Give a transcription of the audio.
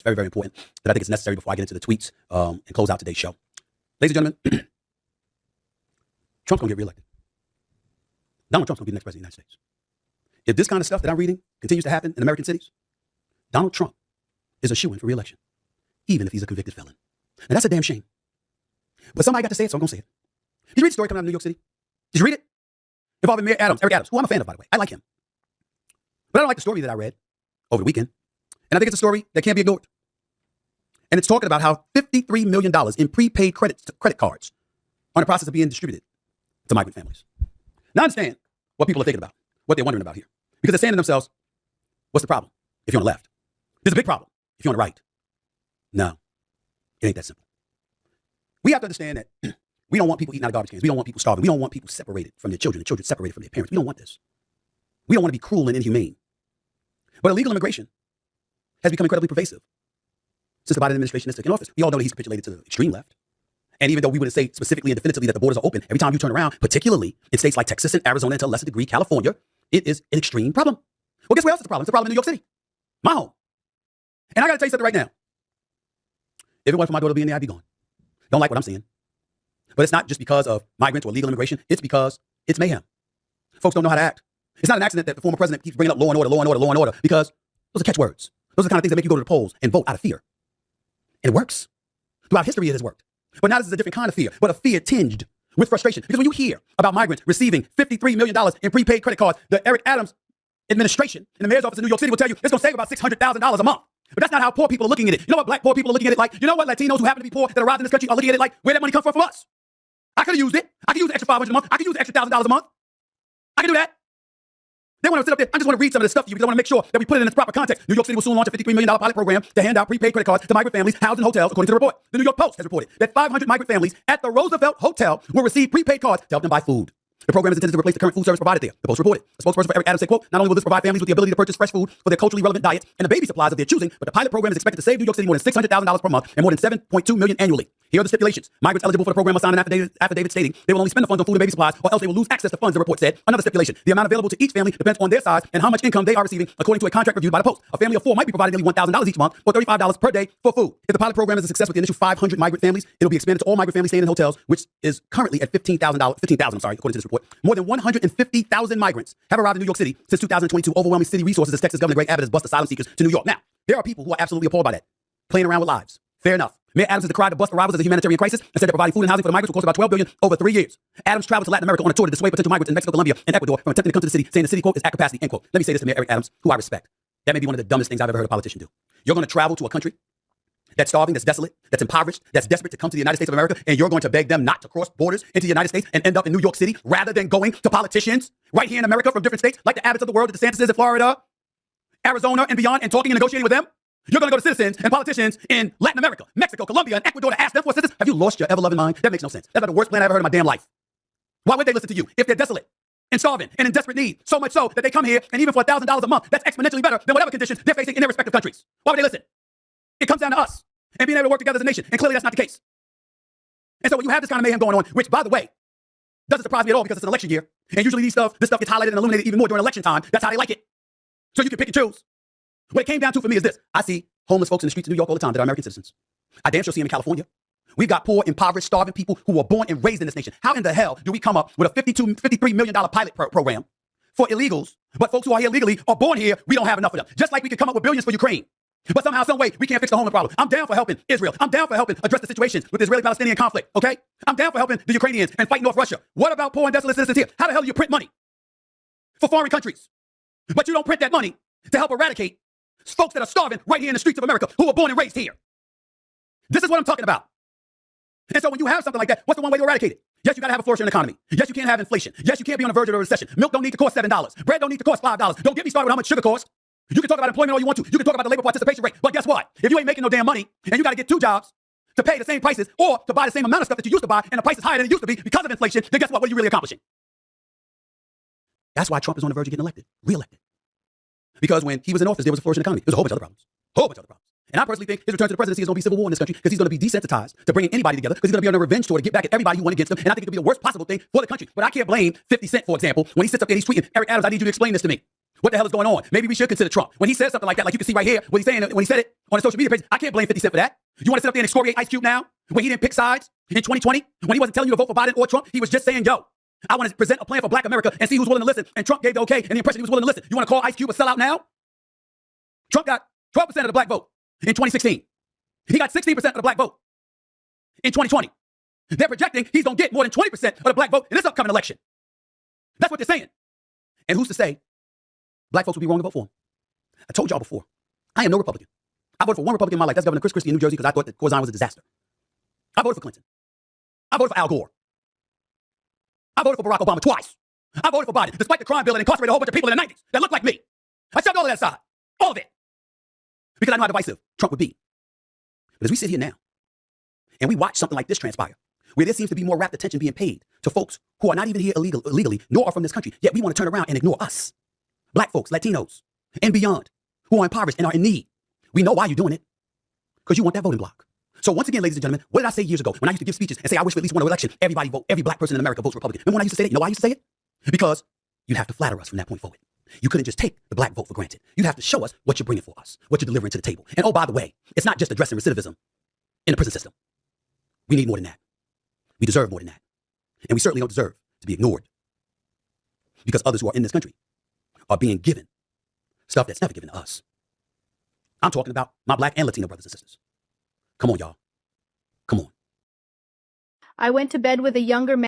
very, very important that I think it's necessary before I get into the tweets and close out today's show. Ladies and gentlemen, Trump's going to get reelected. Donald Trump's going to be the next president of the United States. If this kind of stuff that I'm reading continues to happen in American cities, Donald Trump is a shoo-in for reelection, even if he's a convicted felon. And that's a damn shame. But somebody got to say it, so I'm going to say it. Did you read the story coming out of New York City? Did you read it? Involving Mayor Adams, Eric Adams, who I'm a fan of, by the way. I like him. But I don't like the story that I read over the weekend. And I think it's a story that can't be ignored. And it's talking about how $53 million in prepaid credit cards are in the process of being distributed to migrant families. Now I understand what people are thinking about, what they're wondering about here. Because they're saying to themselves, what's the problem if you're on the left? There's a big problem if you're on the right. No, it ain't that simple. We have to understand that we don't want people eating out of garbage cans. We don't want people starving. We don't want people separated from their children, the children separated from their parents. We don't want this. We don't want to be cruel and inhumane. But illegal immigration has become incredibly pervasive since the Biden administration has taken office. We all know that he's capitulated to the extreme left. And even though we wouldn't say specifically and definitively that the borders are open, every time you turn around, particularly in states like Texas and Arizona, and to a lesser degree, California, it is an extreme problem. Well, guess where else is the problem? It's the problem in New York City, my home. And I got to tell you something right now. If it wasn't for my daughter being there, I'd be gone. Don't like what I'm seeing. But it's not just because of migrants or illegal immigration. It's because it's mayhem. Folks don't know how to act. It's not an accident that the former president keeps bringing up law and order, law and order, law and order, because those are catchwords. Those are the kind of things that make you go to the polls and vote out of fear. And it works. Throughout history, it has worked. But now this is a different kind of fear, but a fear tinged with frustration. Because when you hear about migrants receiving $53 million in prepaid credit cards, the Eric Adams administration in the mayor's office in New York City will tell you it's going to save about $600,000 a month. But that's not how poor people are looking at it. You know what black poor people are looking at it like? You know what Latinos who happen to be poor that are rising in this country are looking at it like? Where that money come from us? I could have used it. I could use the extra $500 a month. I could use the extra $1,000 a month. I can do that. They want to sit up there. I just want to read some of this stuff to you because I want to make sure that we put it in its proper context. New York City will soon launch a $53 million pilot program to hand out prepaid credit cards to migrant families housed in hotels, according to the report. The New York Post has reported that 500 migrant families at the Roosevelt Hotel will receive prepaid cards to help them buy food. The program is intended to replace the current food service provided there. The Post reported. A spokesperson for Eric Adams said, quote, not only will this provide families with the ability to purchase fresh food for their culturally relevant diets and the baby supplies of their choosing, but the pilot program is expected to save New York City more than $600,000 per month and more than $7.2 million annually. Here are the stipulations. Migrants eligible for the program must sign an affidavit stating they will only spend the funds on food and baby supplies or else they will lose access to funds, the report said. Another stipulation. The amount available to each family depends on their size and how much income they are receiving, according to a contract reviewed by the Post. A family of four might be provided nearly $1,000 each month or $35 per day for food. If the pilot program is a success with the initial 500 migrant families, it will be expanded to all migrant families staying in hotels, which is currently at $15,000, according to this report. More than 150,000 migrants have arrived in New York City since 2022, overwhelming city resources as Texas Governor Greg Abbott has bused asylum seekers to New York. Now, there are people who are absolutely appalled by that, playing around with lives. Fair enough. Mayor Adams has decried the bust arrivals as a humanitarian crisis and said that providing food and housing for the migrants will cost about $12 billion over 3 years. Adams traveled to Latin America on a tour to dissuade potential migrants in Mexico, Colombia, and Ecuador from attempting to come to the city, saying the city, quote, is at capacity, end quote. Let me say this to Mayor Eric Adams, who I respect. That may be one of the dumbest things I've ever heard a politician do. You're going to travel to a country that's starving, that's desolate, that's impoverished, that's desperate to come to the United States of America, and you're going to beg them not to cross borders into the United States and end up in New York City rather than going to politicians right here in America from different states, like the Abbotts of the world, the DeSantis in Florida, Arizona, and beyond, and talking and negotiating with them? You're going to go to citizens and politicians in Latin America, Mexico, Colombia, and Ecuador to ask them for assistance? Have you lost your ever-loving mind? That makes no sense. That's about the worst plan I ever heard in my damn life. Why would they listen to you if they're desolate and starving and in desperate need? So much so that they come here, and even for $1,000 a month, that's exponentially better than whatever conditions they're facing in their respective countries. Why would they listen? It comes down to us and being able to work together as a nation, and clearly that's not the case. And so when you have this kind of mayhem going on, which, by the way, doesn't surprise me at all because it's an election year, and usually this stuff gets highlighted and illuminated even more during election time. That's how they like it. So you can pick and choose. What it came down to for me is this. I see homeless folks in the streets of New York all the time that are American citizens. I damn sure see them in California. We've got poor, impoverished, starving people who were born and raised in this nation. How in the hell do we come up with a $53 million pilot program for illegals, but folks who are here legally are born here, we don't have enough of them? Just like we could come up with billions for Ukraine. But somehow, some way, we can't fix the homeless problem. I'm down for helping Israel. I'm down for helping address the situation with the Israeli-Palestinian conflict, okay? I'm down for helping the Ukrainians and fighting off Russia. What about poor and desolate citizens here? How the hell do you print money for foreign countries, but you don't print that money to help eradicate folks that are starving right here in the streets of America who were born and raised here? This is what I'm talking about. And so when you have something like that, what's the one way to eradicate it? Yes, you got to have a flourishing economy. Yes, you can't have inflation. Yes, you can't be on the verge of a recession. Milk don't need to cost $7. Bread don't need to cost $5. Don't get me started with how much sugar costs. You can talk about employment all you want to. You can talk about the labor participation rate. But guess what? If you ain't making no damn money and you got to get 2 jobs to pay the same prices or to buy the same amount of stuff that you used to buy and the price is higher than it used to be because of inflation, then guess what? What are you really accomplishing? That's why Trump is on the verge of getting reelected. Because when he was in office, there was a flourishing economy. There's a whole bunch of other problems. And I personally think his return to the presidency is going to be civil war in this country because he's going to be desensitized to bringing anybody together because he's going to be on a revenge tour to get back at everybody who went against him. And I think it could be the worst possible thing for the country. But I can't blame 50 Cent, for example, when he sits up there and he's tweeting, Eric Adams, I need you to explain this to me. what the hell is going on. Maybe we should consider Trump. When he says something like that, like you can see right here, what he's saying when he said it on his social media page, I can't blame 50 Cent for that. You want to sit up there and excoriate Ice Cube now? When he didn't pick sides in 2020? When he wasn't telling you to vote for Biden or Trump? He was just saying, yo, I want to present a plan for black America and see who's willing to listen. And Trump gave the okay and the impression he was willing to listen. You want to call Ice Cube a sellout now? Trump got 12% of the black vote in 2016. He got 16% of the black vote in 2020. They're projecting he's going to get more than 20% of the black vote in this upcoming election. That's what they're saying. And who's to say black folks would be wrong to vote for him? I told y'all before, I am no Republican. I voted for one Republican in my life. That's Governor Chris Christie in New Jersey because I thought that Corzine was a disaster. I voted for Clinton. I voted for Al Gore. I voted for Barack Obama twice. I voted for Biden, despite the crime bill that incarcerated a whole bunch of people in the 90s that looked like me. I shoved all of that aside. All of it. Because I know how divisive Trump would be. But as we sit here now, and we watch something like this transpire, where there seems to be more rapt attention being paid to folks who are not even here illegally, nor are from this country, yet we want to turn around and ignore us. Black folks, Latinos, and beyond, who are impoverished and are in need. We know why you're doing it. Because you want that voting block. So once again, ladies and gentlemen, what did I say years ago when I used to give speeches and say I wish for at least one election, everybody vote, every black person in America votes Republican? Remember when I used to say that? You know why I used to say it? Because you'd have to flatter us from that point forward. You couldn't just take the black vote for granted. You'd have to show us what you're bringing for us, what you're delivering to the table. And oh, by the way, it's not just addressing recidivism in the prison system. We need more than that. We deserve more than that. And we certainly don't deserve to be ignored. Because others who are in this country are being given stuff that's never given to us. I'm talking about my black and Latino brothers and sisters. Come on, y'all. Come on. I went to bed with a younger man.